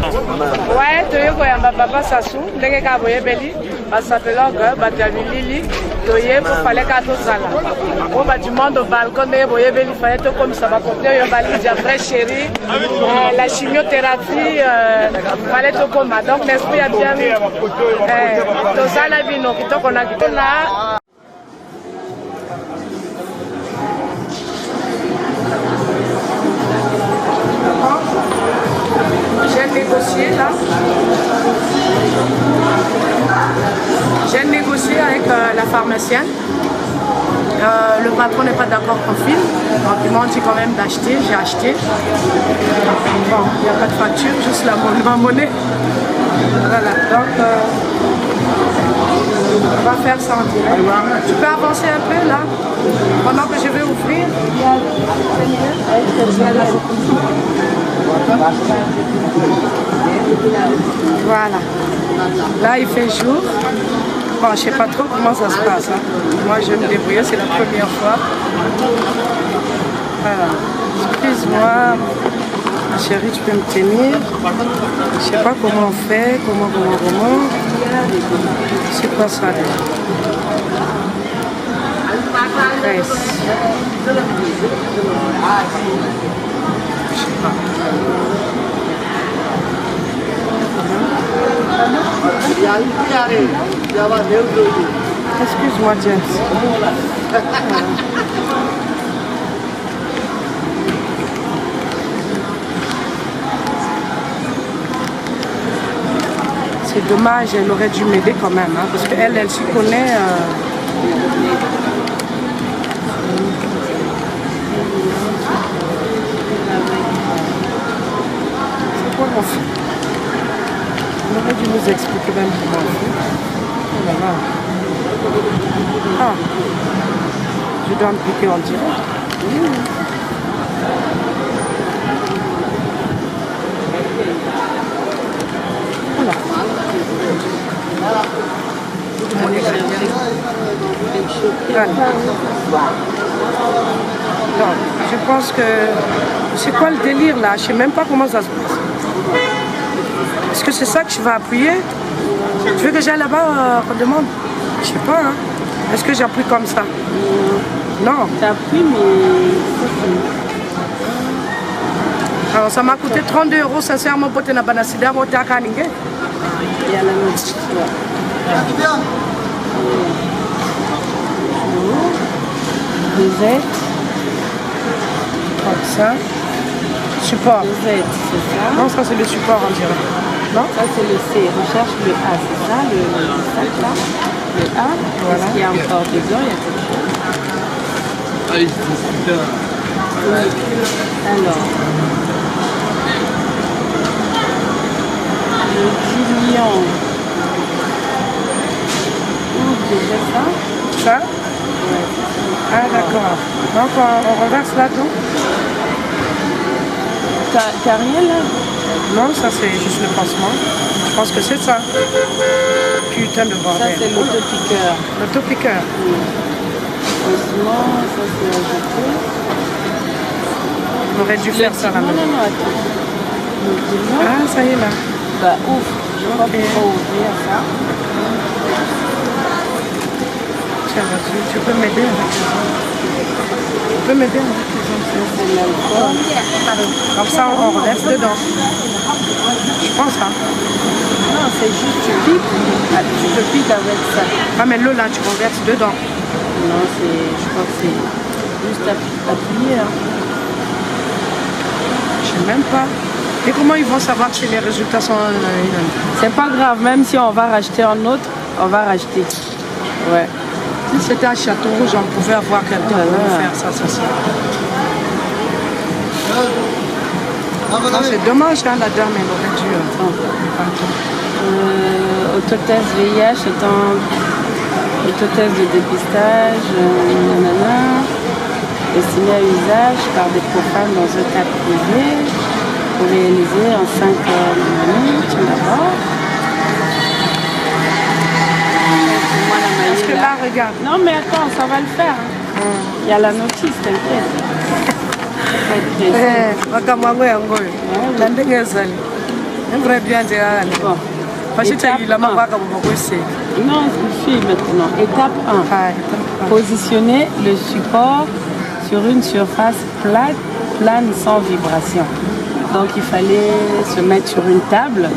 Ouais, tu es papa Sassou, ndenge ka boyebeli, basapelanga batalilili, toye pour fallait ka tozala. O ba du monde au balcon ndenge boyebeli fallait to comme ça va porter yo bali dia vrai chéri, la chimiothérapie fallait to comme donc l'esprit a bien tozala bino kitoko na kitona. J'ai négocié là. J'ai négocié avec la pharmacienne. Le patron n'est pas d'accord qu'on filme. Donc ils m'ont dit quand même d'acheter. J'ai acheté. Bon, il n'y a pas de facture, juste ma monnaie. Voilà, donc on va faire ça en direct. Tu peux avancer un peu là. Pendant que je vais ouvrir, il y a voilà. Là, il fait jour. Bon, je ne sais pas trop comment ça se passe. Hein. Moi, je vais me débrouiller, c'est la première fois. Voilà. Excuse-moi. Chérie, tu peux me tenir. Je ne sais pas comment on fait. Comment. C'est quoi ça là? Presse. Je sais pas. Excuse-moi, James. C'est dommage, elle aurait dû m'aider quand même, hein, parce qu'elle, elle s'y connaît. C'est quoi qu'on fait? On aurait dû nous expliquer même comment on fait. Oh là là. Ah, je dois me piquer en direct. Voilà. Donc, je pense que... C'est quoi le délire là? Je ne sais même pas comment ça se passe. Est-ce que c'est ça que je vais appuyer? Tu veux que j'aille là-bas qu'on demande? Je sais pas, hein. Est-ce que j'appuie comme ça? Non. T'appuies, mais... Alors ça m'a coûté 32 €, sincèrement, pour te na banasida, pour te akaningue. Il y a la notice. Dosette. Comme ça. Support. Dosette, c'est ça. Non, ça c'est le support, on dirait. Non? Ça c'est le C. Recherche le A, c'est ça, le sac là. Le A. Voilà. Est-ce qu'il y a encore dedans? Il y a quelque chose. Ah, il se super. Oui. Alors. Le diluant. Ouvre déjà ça. Ça? Ouais. Ah d'accord. Donc on reverse là-dedans? T'as rien là? Non, ça c'est juste le pansement. Je pense que c'est ça. Putain de bordel. Ça c'est l'autopiqueur. L'autopiqueur. Oui. Pansement, ça c'est ajouté. On aurait dû faire ça là Non, maintenant. non, attends. Le diluant. Ah, ça y est là. Bah ouvre. Je crois qu'il faut ouvrir ça. Tiens, vas-y, tu peux m'aider avec les autres. Tu peux m'aider avec les autres. C'est l'alcool. Comme ça, on reverse dedans. Je pense, hein. Non, c'est juste tu piques. Tu te piques avec ça. Ah, mais l'eau là, tu reverses dedans. Non, je crois que c'est juste appuyer. Hein. Je sais même pas. Et comment ils vont savoir si les résultats sont... C'est pas grave, même si on va racheter un autre, on va racheter. Ouais. Si c'était à Château Rouge, on pouvait avoir quelqu'un pour faire ça, ça. C'est dommage, hein, la dame, elle aurait dû... Autotest VIH étant autotest de dépistage, nanana, destiné à usage par des profanes dans un cadre privé, pour réaliser en 5 minutes d'abord. Parce que là, regarde. Non mais attends, ça va le faire. Il y a la notice, t'inquiète. Un vrai bien de Bon. Parce que Étape tu as un. Non, je suis maintenant. Étape 1. Positionner le support sur une surface plane sans vibration. Donc il fallait se mettre sur une table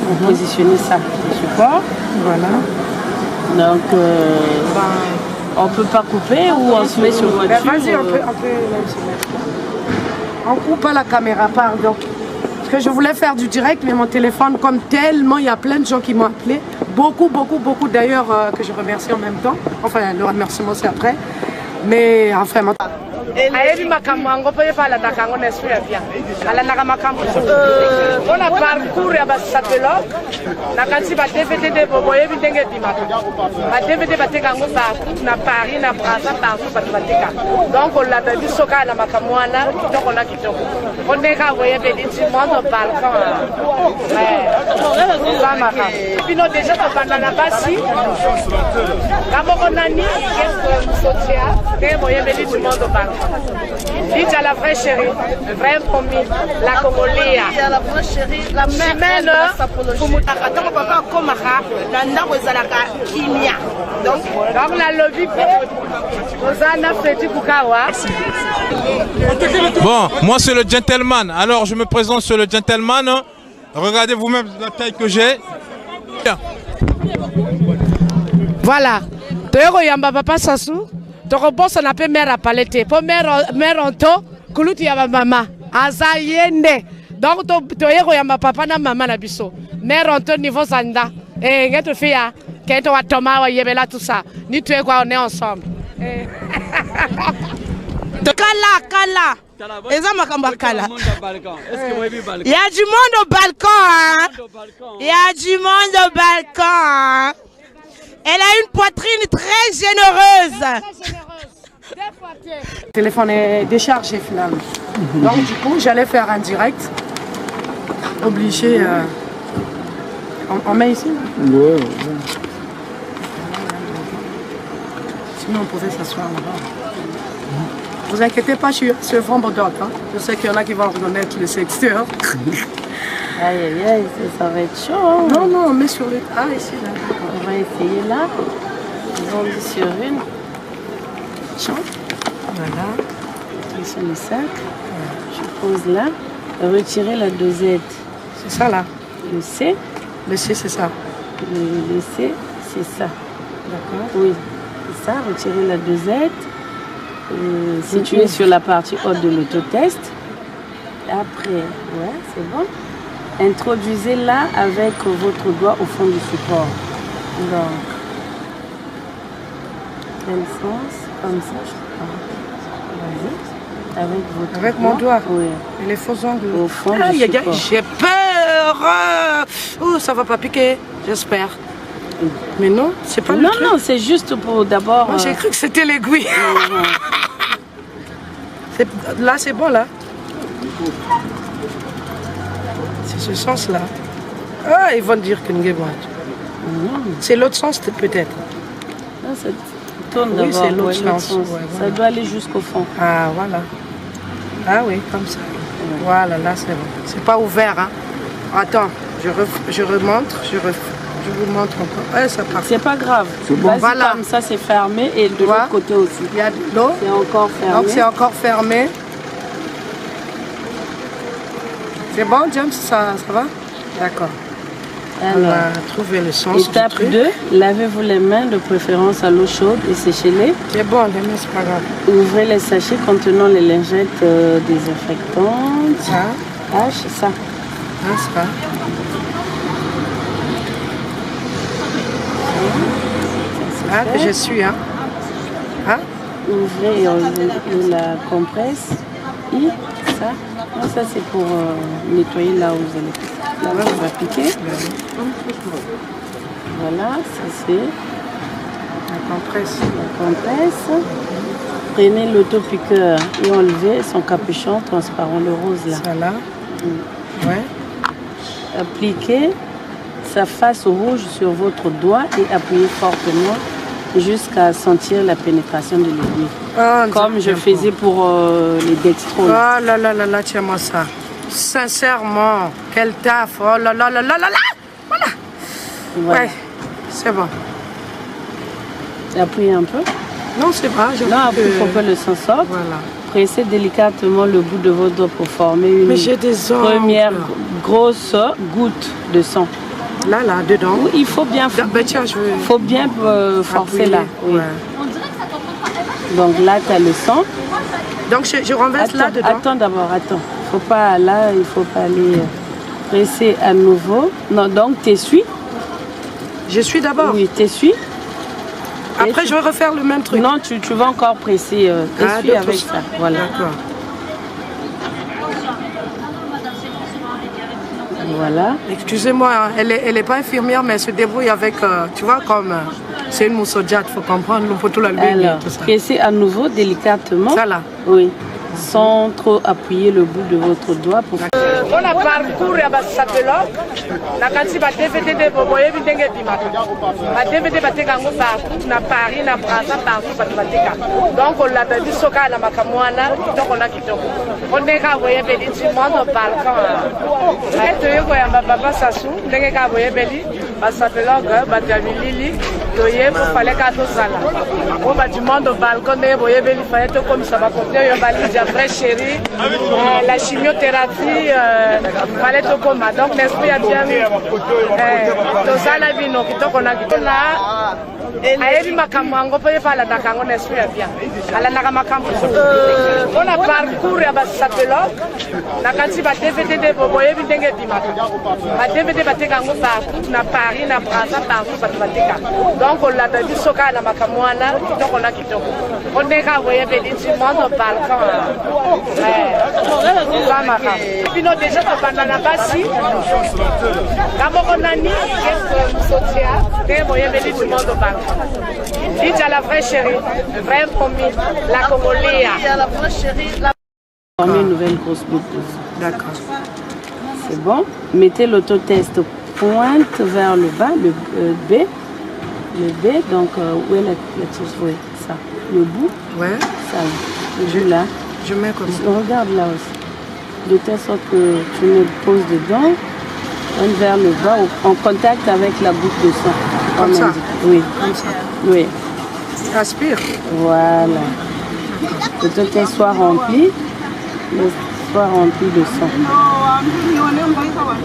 pour positionner ça, le support. Voilà. Donc on peut pas couper ou on se met sur voiture. Vas-y, on peut même se mettre. On coupe pas la caméra, pardon. Parce que je voulais faire du direct, mais mon téléphone, comme tellement, il y a plein de gens qui m'ont appelé. Beaucoup d'ailleurs, que je remercie en même temps. Enfin, le remerciement c'est après. Mais enfin, ayebi makambo yango mpo ye mpe alandaka yango na esprit ya bien alandaka makambo mpona parcours ya basatelogue na kati ba dvd boyebi ndenge ebimaka ba dvd bateka yango partout na Paris na Brazza partout bato bateka donc olanda biso kaka na makambo wana kitoko na kitoko mpo ndenge kaka boyebeli nti monde balcon ba makambo bino deja tobanda na basi kamoko nani sotia ndenge boyebeli nti monde balcon. Dites à la vraie chérie, vraie promis, la Congolia. La vraie chérie, la mère donc la lobby Bon, moi c'est le gentleman, alors je me présente sur le gentleman. Regardez vous-même la taille que j'ai. Voilà, Toyoko Yamba Papa Sassou. Tokobonsa na pe mère à palette po mère onto kuluti ya mama azayende donc to yeko ya papa na mama na biso mère onto niveau zanda ngeto fia kento wa toma wa yebela tout ça ni tu es quoi on est ensemble kala eza makambo kala il y a du monde au balcon hein il y a du monde au balcon. Elle a une poitrine très généreuse. Le téléphone est déchargé finalement. Donc du coup, j'allais faire un direct. Obligé. On met ici? Ouais. Sinon, on pouvait s'asseoir là-bas. Vous inquiétez pas, je suis sur le front hein. Je sais qu'il y en a qui vont reconnaître le secteur. Aïe aïe aïe, ça va être chaud. Hein. Non, non, on met sur le... Ah, ici, là. On va essayer là. Ils ont mis sur une. Voilà. Ici le sac. Je pose là. Retirer la dosette. C'est ça là. Le C. Le C, c'est ça. Le C, c'est ça. D'accord. Oui, c'est ça. Retirer la dosette. Situer sur la partie haute de l'autotest. Après, ouais, c'est bon. Introduisez-la avec votre doigt au fond du support. Donc, quel sens? Comme ça, je crois. Vas-y. Avec votre avec mon doigt. Oui. Et les faux ongles. Au fond du support. J'ai peur. Oh, ça va pas piquer, j'espère. Mais non, c'est pas le truc. Non, c'est juste pour d'abord... Moi, j'ai cru que c'était l'aiguille. Là, c'est bon, là. C'est ce sens-là. Ah, ils vont dire que nous c'est l'autre sens, peut-être. Non, ça tourne d'abord. Oui, c'est l'autre sens. Ouais, voilà. Ça doit aller jusqu'au fond. Ah, voilà. Ah oui, comme ça. Ouais. Voilà, là, c'est bon. C'est pas ouvert, hein. Attends, je remonte, je vous montre encore. Ouais, ça part. C'est pas grave. Bon, voilà. Comme ça, c'est fermé et de l'autre côté aussi. Il y a de l'eau. C'est encore fermé. Donc, c'est encore fermé. C'est bon, James, ça va? D'accord. On va trouver le sens. Étape 2, lavez-vous les mains, de préférence à l'eau chaude et séchez-les. C'est bon, les mains, c'est pas grave. Ouvrez les sachets contenant les lingettes désinfectantes. Ça. H, ça. Ah, ça. Ah, que je suis, hein. Hein? Ouvrez et enlevez la compresse. I, ça. Non, ça c'est pour nettoyer là où vous allez piquer. Là où on va piquer. Voilà, ça c'est la compresse. La compresse. Prenez l'autopiqueur et enlevez son capuchon transparent, le rose là. Ça là. Ouais. Appliquez sa face rouge sur votre doigt et appuyez fortement jusqu'à sentir la pénétration de l'aiguille. Oh, comme je faisais pour les dextrose. Oh là là là là, tiens-moi ça. Sincèrement, quel taf. Oh là là là là là là. Voilà. Ouais, c'est bon. Appuyez un peu. Non, c'est pas. Non, appuie pour que le sang sorte. Voilà. Pressez délicatement le bout de votre doigt pour former une première grosse goutte de sang. Là, dedans. Oui, il faut bien, faut bien forcer là. Oui. Ouais. Donc là, tu as le sang. Donc je renverse là dedans. Attends d'abord, attends. Faut pas là, il faut pas aller presser à nouveau. Non, donc t'essuies. Je suis d'abord. Oui, t'essuies. Après, je vais refaire le même truc. Non, tu vas encore presser. T'essuies avec ça. Voilà. D'accord. Voilà. Excusez-moi, elle est pas infirmière, mais elle se débrouille avec, tu vois, comme c'est une moussodjate, il faut comprendre, le poteau la lumière. Alors, pressez à nouveau délicatement. Ça là. Oui. Sans trop appuyer le bout de votre doigt pour on a parcours ya basapelo na kati ba DVD de boboye bidenge bimaka ba DVD bateka ngo partout na Paris na Brazza partout bateka donc on l'a dit soka la makamwana kitoko na kitoko on ka boye beli du monde balkan eto yeko ya papa sasu ndenge ka boye beli basapelo ga batamilili toye pour fallait ka to sala on ba du monde balkan ndenge boye beli fallait to comme ça ba compter yo bali dia vrai chéri la chimiothérapie fallait to comme donc l'esprit a bien to sala bino kitoko na kitona ayebi makambo yango mpe balandaka yango na esprit ya bien alandaka makambo mpona parcours ya basapelok na kati ba DVD de boyebi ndenge ebimaka ba DVD bateka yango partout na Paris na Brazza partout bato bateka donc olanda biso kaka na makambo wana kitoko na kitoko mpo ndenge aboyebeli du monde balkan ba makambo bino deja tobanda na basi kamoko nani sotia ndenge boyebeli du monde balkan Lydia la vraie chérie, vraie promise, la Congolia. La vraie chérie, la... Former une nouvelle grosse boucle. D'accord. C'est bon. Mettez l'autotest pointe vers le bas, le B. Le B, donc où est la touche? Oui, ça. Le bout. Ouais. Ça, le là. Je mets comme ça. Regarde là aussi. De telle sorte que tu me poses dedans, pointe vers le bas, en contact avec la boucle de sang. Comme ça? Oui. Comme ça? Oui. Aspire. Voilà. Que tout soit rempli, soit rempli de sang.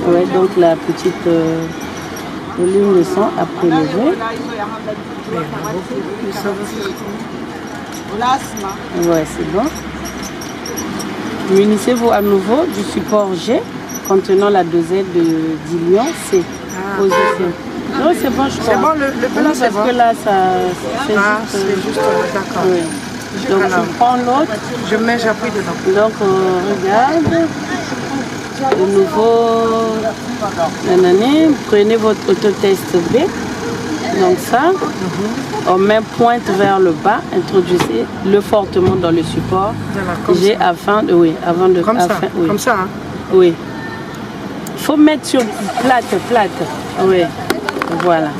Oui, donc la petite volume de sang à prélever. Ouais, c'est bon. Munissez-vous à nouveau du support G contenant la dosette de diluant C. Position. Non, c'est bon, je crois. C'est bon, le plat, c'est bon. Parce que là, ça, c'est juste d'accord. Oui. Donc, tu prends l'autre. J'appuie dedans. Donc, regarde. De nouveau, nanani, prenez votre autotest B. Donc, ça. On met pointe vers le bas. Introduisez le fortement dans le support. J'ai afin de. Oui, avant de. Comme ça. Oui. Comme ça, hein? Oui. Il faut mettre sur plate. Oui. Voilà.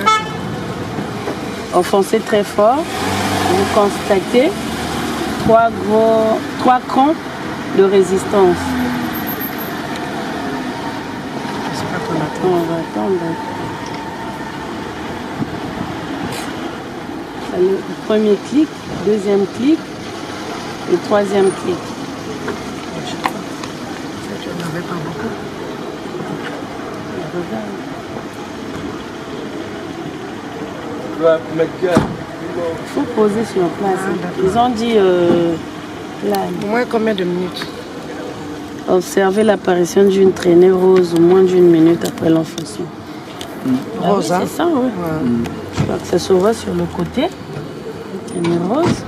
Enfoncez très fort. Vous constatez trois crans de résistance. On va attendre. Le premier clic, deuxième clic et troisième clic. Je n'en avais pas beaucoup. Regarde. Il faut poser sur place. Ils ont dit là. Au moins combien de minutes? Observez l'apparition d'une traînée rose au moins d'une minute après l'enfoncement. Rose, ah oui, c'est ça, oui. Je crois que ça se voit sur le côté. Traînée rose.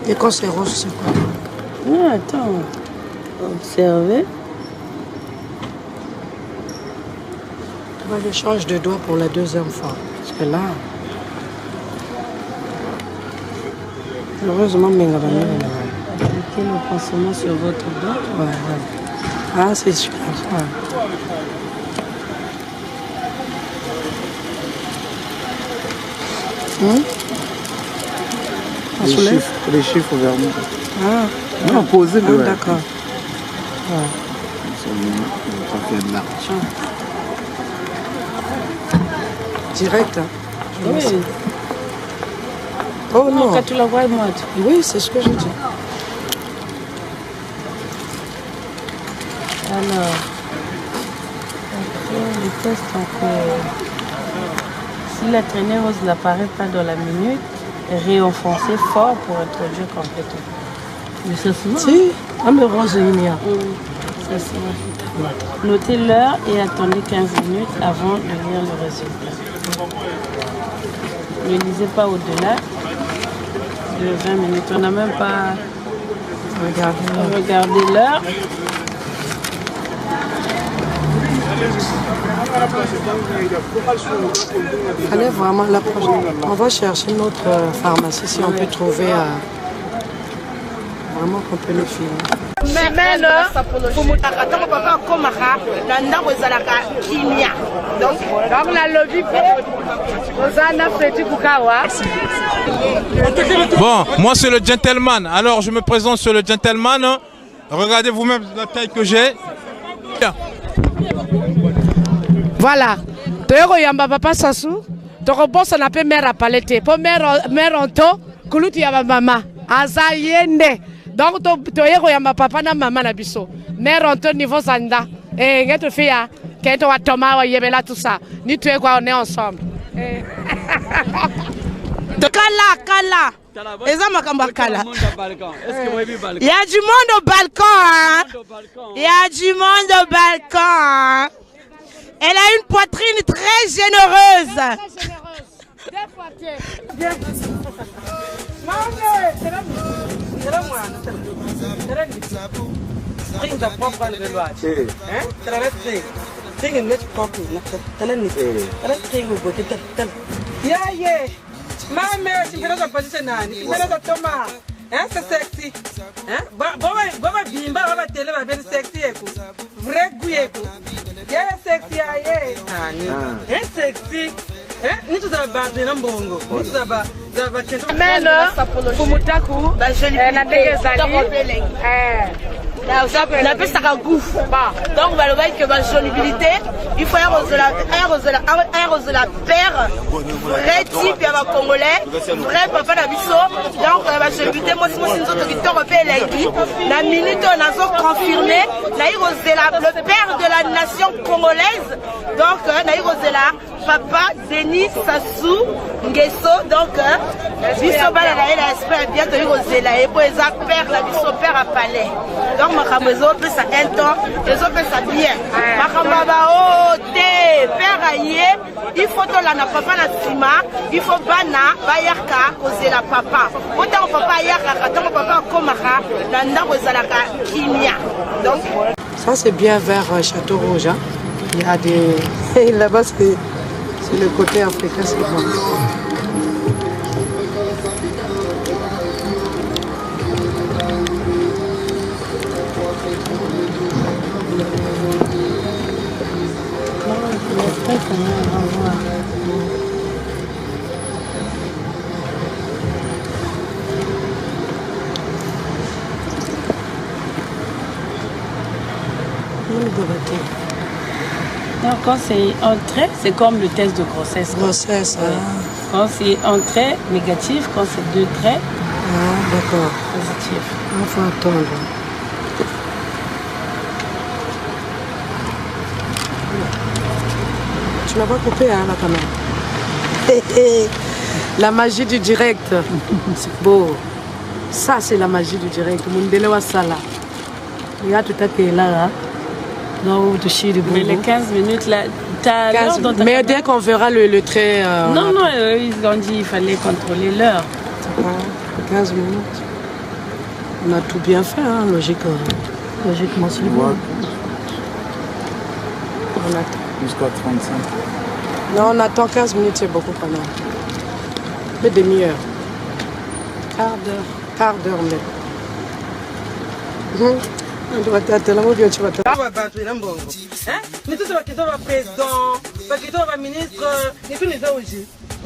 Et quand c'est rose, c'est quoi? Non, attends. Observez. Je change de doigt pour la deuxième fois. Parce que là, heureusement, Appliquez le pansement sur votre doigt. Ouais. Ah, c'est super. Ouais. Les chiffres vers nous. Ah, non, posez-le. d'accord. Ça fait de l'argent. Direct, hein. Oui. Oh non. Quand tu l'envoies, moi. Oui, c'est ce que je dis. Alors, après le test encore. Si la traînée rose n'apparaît pas dans la minute, réenfoncer fort pour introduire complètement. Mais ça se voit. Si, mais rose, il y a. Ça se voit. Notez l'heure et attendez 15 minutes avant de lire le résultat. Ne lisez pas au-delà de 20 minutes. On n'a même pas regardé l'heure. Allez vraiment la prochaine. On va chercher notre pharmacie si on peut trouver vraiment qu'on peut le filmer. semaine fumutaka ntango papa akomaka na ndako ezalaka kimia donc na lobi oza na Freddy Kukawa. Bon, moi c'est le gentleman. Alors je me présente sur le gentleman. Regardez vous-même la taille que j'ai. Voilà. Toyoko yamba papa Sassou. Toko bossa na pe mère à palette. Po mère onto kuluti ya mama. Azayende. Donc toyoko yamba papa na mama na biso. Mère onto niveau zanda. Eh ngeto fia. Kento wa toma wa yebela tout ça. Ni tu es quoi on est ensemble. Kala. Eza makambo kala. Il y a du monde au balcon, hein. Il y a du monde au balcon. Elle a une poitrine très généreuse. Mame, simpeleza position nani? Simpeleza toma. C'est sexy. Baba bimba baba tele ba ben sexy eko. Vrai goût eko. Yeah, sexy aye. Nani? Sexy. Ni tu za bande na mbongo. Ni tu za ba kento. Meno kumutaku na ndege zali. La peste à gouffre. Donc, le bail que ma solubilité, il faut un rose de la paire, vrai type, il y a un Congolais, vrai papa d'Abisso. Donc, ma solubilité, moi, si nous autres qui t'ont repéré la minute, on a confirmé, le père de la nation congolaise. Donc, Naï Rosela, papa Denis Sassou Nguesso. Donc, Bisso Bala, la espère bien de Rosela, et pour les père, la Bisso père à Palais. Donc, les autres ça un temps, les autres ça bien. Makambaba te père aïe, il faut que la papa na sima, il faut bana bayaka causer la papa. Autant papa yaka, tant papa komaka, na ndako ezalaka kimia. Donc ça c'est bien vers Château Rouge. Hein. Il y a des là-bas c'est le côté africain, c'est bon. Non, quand c'est entrée, c'est comme le test de grossesse. Grossesse, ouais. Quand c'est entrée, négatif, quand c'est 2 traits, d'accord. Positif. Il faut attendre. Tu l'as pas coupé, hein, la caméra. La magie du direct. C'est beau. Ça, c'est la magie du direct. Mundele wa sala. Il y a tout à fait là. Mais les 15 minutes là, t'as l'heure dans ta mais dès qu'on verra le trait... non, ils ont dit qu'il fallait contrôler l'heure. 15 minutes. On a tout bien fait, hein, logiquement. Logiquement, c'est bon. On attend. Jusqu'à 35. Non, on attend 15 minutes, c'est beaucoup quand même. Mais demi-heure. Quart d'heure même. On doit t'attendre, tu vas t'attendre. Mais tout ça va quitter le président, va quitter le ministre, ni tous les OG.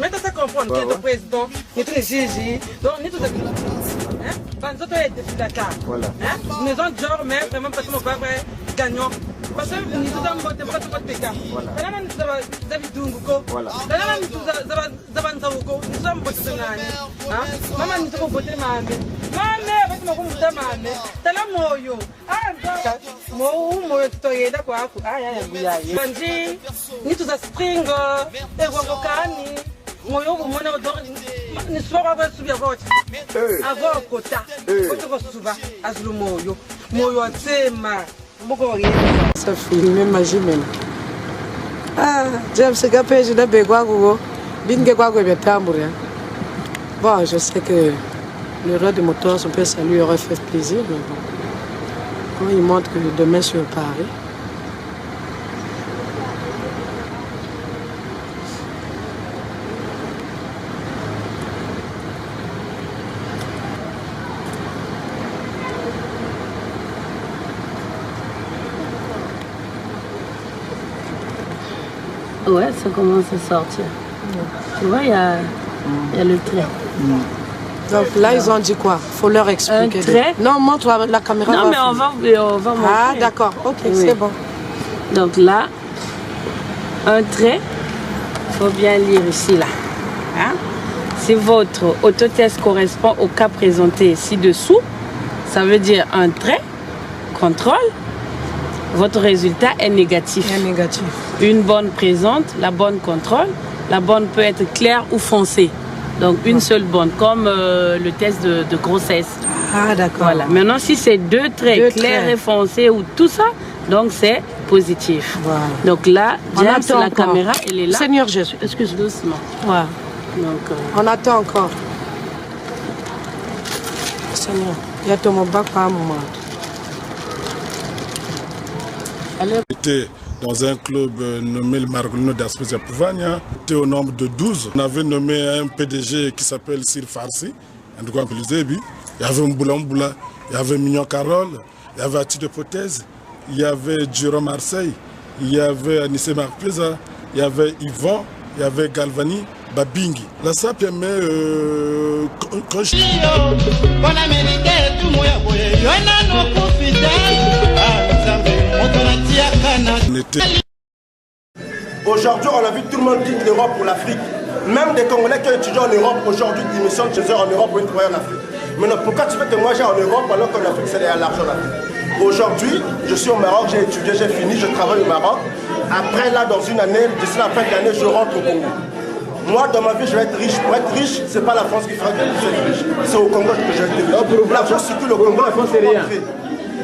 Mais tu sais comprendre que le président, ni tous les GG, donc ni tous les... Banzoto est défilateur. Voilà. Maison de genre, mais vraiment parce que mon papa est gagnant. Parce que nous sommes votés pour votre péca. Voilà. Nous sommes Voilà. Nous sommes votés maman, nous sommes votés mamé. Mamé, avec mon groupe de mamé. T'as la moyo. Ah, moyo, tu t'es aidé quoi? Ah, ya. Bandi, ni tous à spring, et wangokani. Moyo, mon odor, ni soir avant subir votre. Avant quota. Votre souvent, azulu moyo. Moyo, c'est ma. Ça filme magie même. Ah, James Gapé, je n'ai pas quoi. Bingue quoi que tambour. Bon, je sais que le roi de moteur, son père, ça lui aurait fait plaisir. Mais bon. Quand il montre que demain sur Paris. Ouais, ça commence à sortir. Tu vois, il y a le trait. Donc là, ils ont dit quoi? Il faut leur expliquer. Un trait? Non, montre la caméra. Non, mais on va montrer. Ah, d'accord. Ok, oui. C'est bon. Donc là, un trait, il faut bien lire ici, là. Hein? Si votre autotest correspond au cas présenté ci-dessous, ça veut dire un trait, contrôle, votre résultat est négatif. Une bonne présente, la bonne contrôle. La bonne peut être claire ou foncée. Donc une seule bonne, comme le test de grossesse. Ah, d'accord. Voilà. Maintenant, si c'est deux traits, clairs et foncés ou tout ça, donc c'est positif. Voilà. Donc là, James, la caméra, elle est là. Seigneur Jésus. Excuse doucement. Voilà. Donc, on attend encore. Seigneur, il y a ton bac par un moment. J'étais dans un club nommé le Margolino d'Aspezia Pouvania. J'étais au nombre de 12. On avait nommé un PDG qui s'appelle Sir Farsi. Il y avait Mboula Mboula, il y avait Mignon Carole, il y avait Atide Pothèse, il y avait Jérôme Marseille, il y avait Anissé Marpeza, il y avait Yvon, il y avait Galvani, Babingi. La SAP quand je... Aujourd'hui, on a vu tout le monde quitte l'Europe pour l'Afrique. Même des Congolais qui étudient en Europe, aujourd'hui, ils missionnent chez eux en Europe pour travailler en Afrique. Maintenant, pourquoi tu veux que moi j'aille en Europe alors qu'en Afrique, c'est l'argent en Afrique? Aujourd'hui, je suis au Maroc, j'ai étudié, j'ai fini, je travaille au Maroc. Après, là, dans une année, d'ici la fin de l'année, je rentre au Congo. Moi, dans ma vie, je vais être riche. Pour être riche, c'est pas la France qui fera que je suis riche. C'est au Congo que je vais être riche. La France circule au Congo, la France, c'est rien.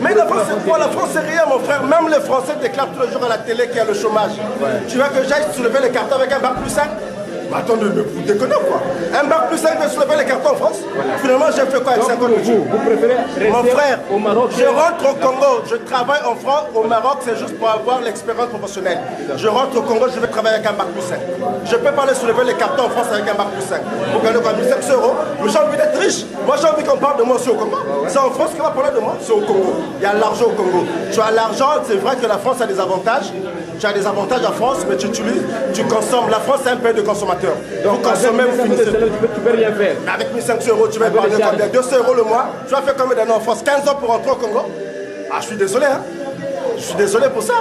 Mais la France, c'est quoi? La France, c'est rien, mon frère. Même les Français déclarent tous les jours à la télé qu'il y a le chômage. Ouais. Tu veux que j'aille soulever les cartons avec un bac plus 5? Mais attendez, vous déconnez quoi? Un bac plus 5 veut soulever les cartons en France? Voilà. Finalement, j'ai fait quoi avec 50 000? Vous préférez rester mon frère, au Maroc? Je rentre au Congo, je travaille en France. Au Maroc, c'est juste pour avoir l'expérience professionnelle. Je rentre au Congo, je vais travailler avec un bac plus 5. Je ne peux pas aller soulever les cartons en France avec un bac plus 5. Vous gagnez quoi? 1500 €. Mais j'ai envie d'être riche. Moi, j'ai envie qu'on parle de moi aussi au Congo. C'est en France qu'on va parler de moi? C'est au Congo. Il y a l'argent au Congo. Tu as l'argent, c'est vrai que la France a des avantages. Tu as des avantages en France, mais tu utilises, tu consommes. La France, c'est un pays de consommateurs. Donc, vous consommez, vous finissez. Tu peux rien faire. Mais avec 1500 €, tu vas parler combien? 200 € le mois. Tu vas faire combien d'années en France? 15 ans pour rentrer au Congo? Ah, je suis désolé, hein. Je suis désolé pour ça.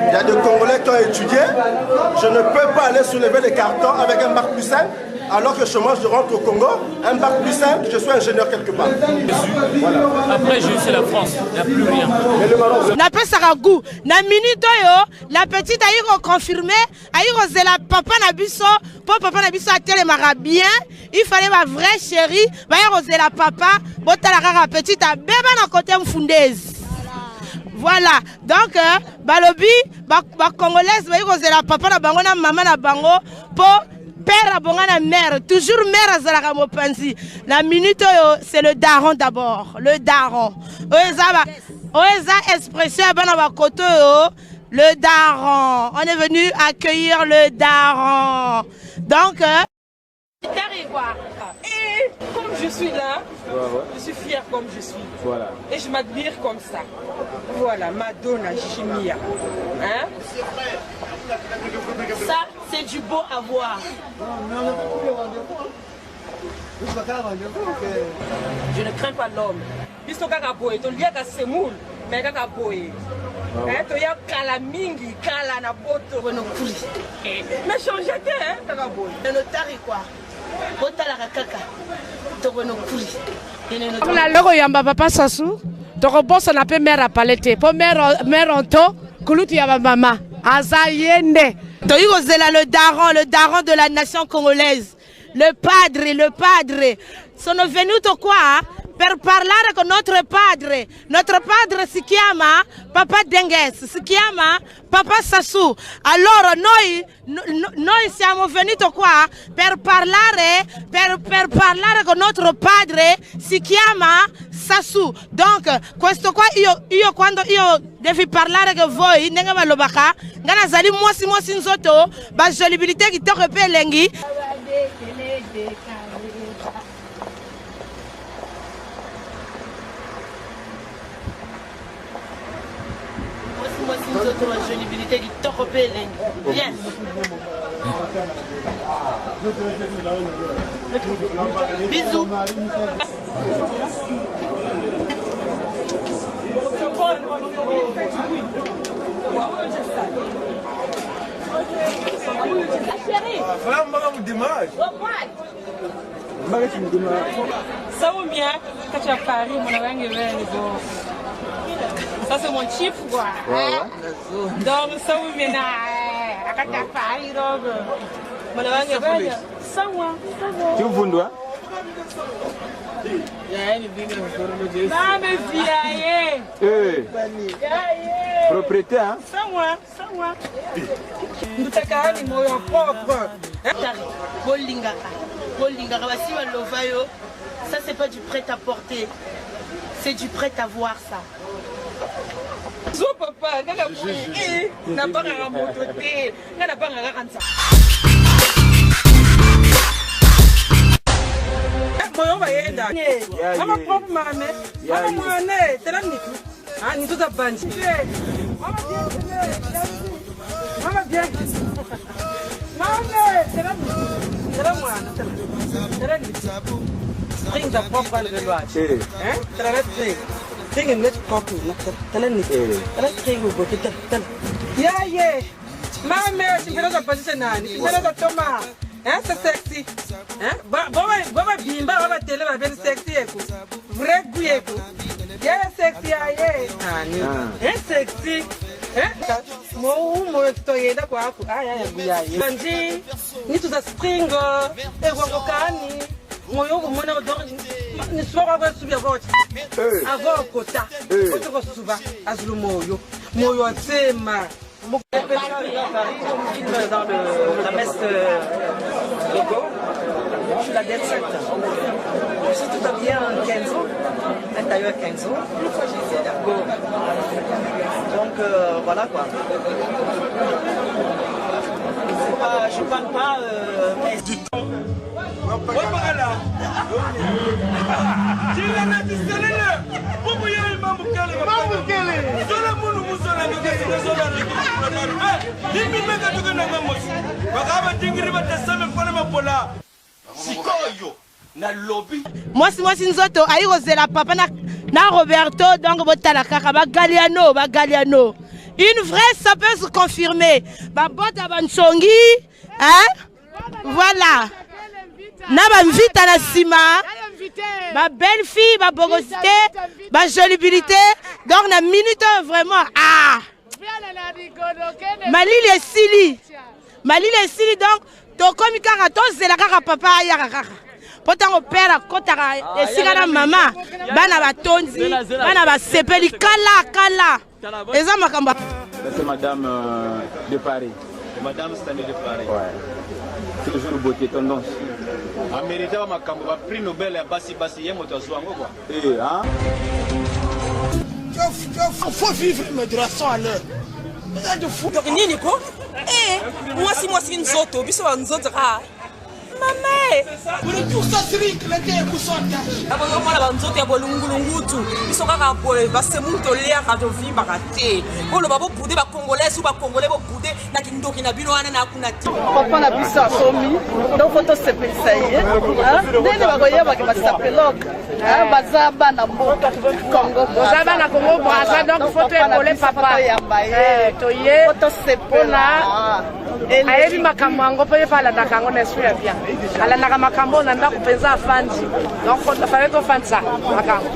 Il y a des Congolais qui ont étudié. Je ne peux pas aller soulever les cartons avec un bac plus 5. Alors que chez moi, je rentre au Congo, un bac plus 5, je suis ingénieur quelque part. Voilà. Après, c'est la France, il n'y a plus rien. Na pesa goût. Na minute yo, la petite a eu confirmé, a eu la papa na biso, pour papa na biso a télémara bien. Il fallait ma vraie chérie, va y la papa, bota la petite a bébé na côté mfundaise. Voilà, donc balobi, ba congolaise va y la papa na bango na maman na bango pour père à mère, toujours mère à Zalaka Mopanzi. La minute, c'est le daron d'abord, le daron. Oeza expression à côté, le daron. On est venu accueillir le daron. Donc, et comme je suis là, je suis fière comme je suis. Voilà. Et je m'admire comme ça. Voilà, Madonna Chimia. Hein? Ça, c'est du beau à voir. Je ne crains pas l'homme. Biso kaka boye, to liaka semoule, mais kaka boye. To ya kala mingi, kala na boto. Mais changez-te, kaka boye. Le notari quoi. Botala kaka. To bono kuli. Na loko yamba papa Sassou. To bossa na pe mère à palette. Po mère en to, kuluti ya mama. Azayende. To yugo zela le daron de la nation congolaise. Le padre. Sono venuto qua per parlare con notre padre si chiama Papa Dengues, si chiama Papa Sassou. Allora noi siamo venuti qua per parlare con notre padre, si chiama Sassou. Donc questo qua io quando io devi parlare con voi nenga malobaka ngana zali mwasi nzoto ba jolibilité ki toko pe lengi. Moi, si nous autres, la jolibilité qui t'a repéré. Bien. Bisous. Ça va bien quand tu as Paris, mon ami ça c'est mon chief quoi. Donc ça va bien quand tu as Paris donc mon ami ça va. Tu vundu hein? Propriété hein? Ça va. Nous t'accueillons mon propre. Ça c'est pas du prêt à porter, c'est du prêt à voir ça. Zo papa, n'a pas un moto té, n'a pas un ransa. Moi on va y aller. Maman propre maman, maman né, t'es là niku. Ah ni tout a banji. Maman bien. Maman, t'es là moi. T'es là niku. Spring da propre le loi. Hein? Travaille spring. Spring est net propre. T'es là niku. T'es là spring au bout. Yeah. Maman, tu fais la position nani? Tu fais la Thomas. Hein, c'est sexy. Hein? Baba bimba, baba télé, baba bien sexy eko. Vrai goût eko. Yeah, sexy aye. Hein, sexy. Hein? Mo stoye da kwa aku. Aya guyaye. Banji, ni tu za spring, ngokani. Moyo mona odor ni swara ba subia vote. Avant kota. Koto ko suba azlu moyo. Moyo tsema. Dans la messe de Go, je suis la Dead Set. Je suis tout à bien 15 ans, intérieur 15 ans. Go. Donc voilà quoi. Je parle pas. Moi si nzoto ayi kozela papa na Roberto donc botala kaka ba Galliano. Une vraie ça peut se confirmer. Ba bota bansongi, hein? Voilà. Na ba invita na sima. Ma belle fille, ma bogosité, ma jolibilité. Donc na minute vraiment Malili est sili donc to komi kaka to zela kaka papa ayaka kaka. Potango père kotaka esika na mama bana batonzi bana basepeli kala. Eza makamba. C'est madame de Paris. Madame Stanley de Paris. Ouais. C'est toujours une beauté tendance. En méritant ma cambo, prix Nobel à Bassi, il y a un moto quoi. Eh, hein? Il faut vivre mes droits à l'heure. De fou. Donc, Nini, quoi? Moi, si une zoto, puis ça, une zoto. Maman! Pour le tour, ça se rit, le thé est couchant. D'abord, moi, la nzoto, il y a bolungu. Ils sont à Rapolé, parce que c'est mon tolère à de vivre à thé. Pour le babo boudé, Congolais ou Congolais, boudé, n'a qu'une mundoki na bino wana na kuna ti papa na biso akomi donc faut tosepelisa ye ndenge bakoyeba ke basapeloka baza bana mboka Congo baza bana Congo Brazza donc faut épauler papa toye tosepela ayebi makambo yango mpe ye mpe alandaka yango na esprit ya bien alandaka makambo na ndako mpenza afandi donc fale tofandisa makambo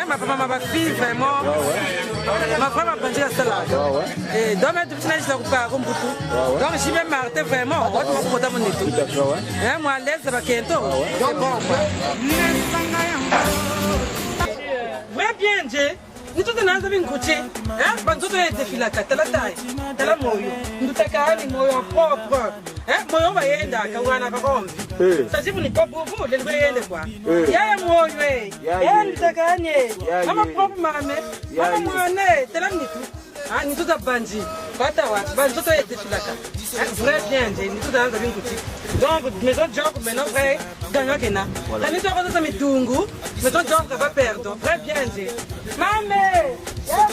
ma papa ma fille vraiment ma femme a pensé à cela et donc même tout ça je ne pas comme beaucoup donc je vais m'arrêter vraiment on va porter mon étau moi l'aise ça va qu'ento c'est bon ouais bien Dieu ni tout na nza binkuche banzoto yete filaka tala tai tala moyo ndutaka ni moyo propre moyo bayenda ka wana ka kombi sasa ni popo le bayende kwa yaya moyo ndutaka ni mama propre mame mama moyo tala nitu ni tout a banji pata wa banzoto yete filaka vrai bien ni tout na nza binkuche donc maison job maintenant vrai gagnant kena la ni to ko ça mitungu maison job ça va perdre vrai bien Mamé, ya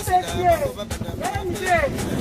monsieur,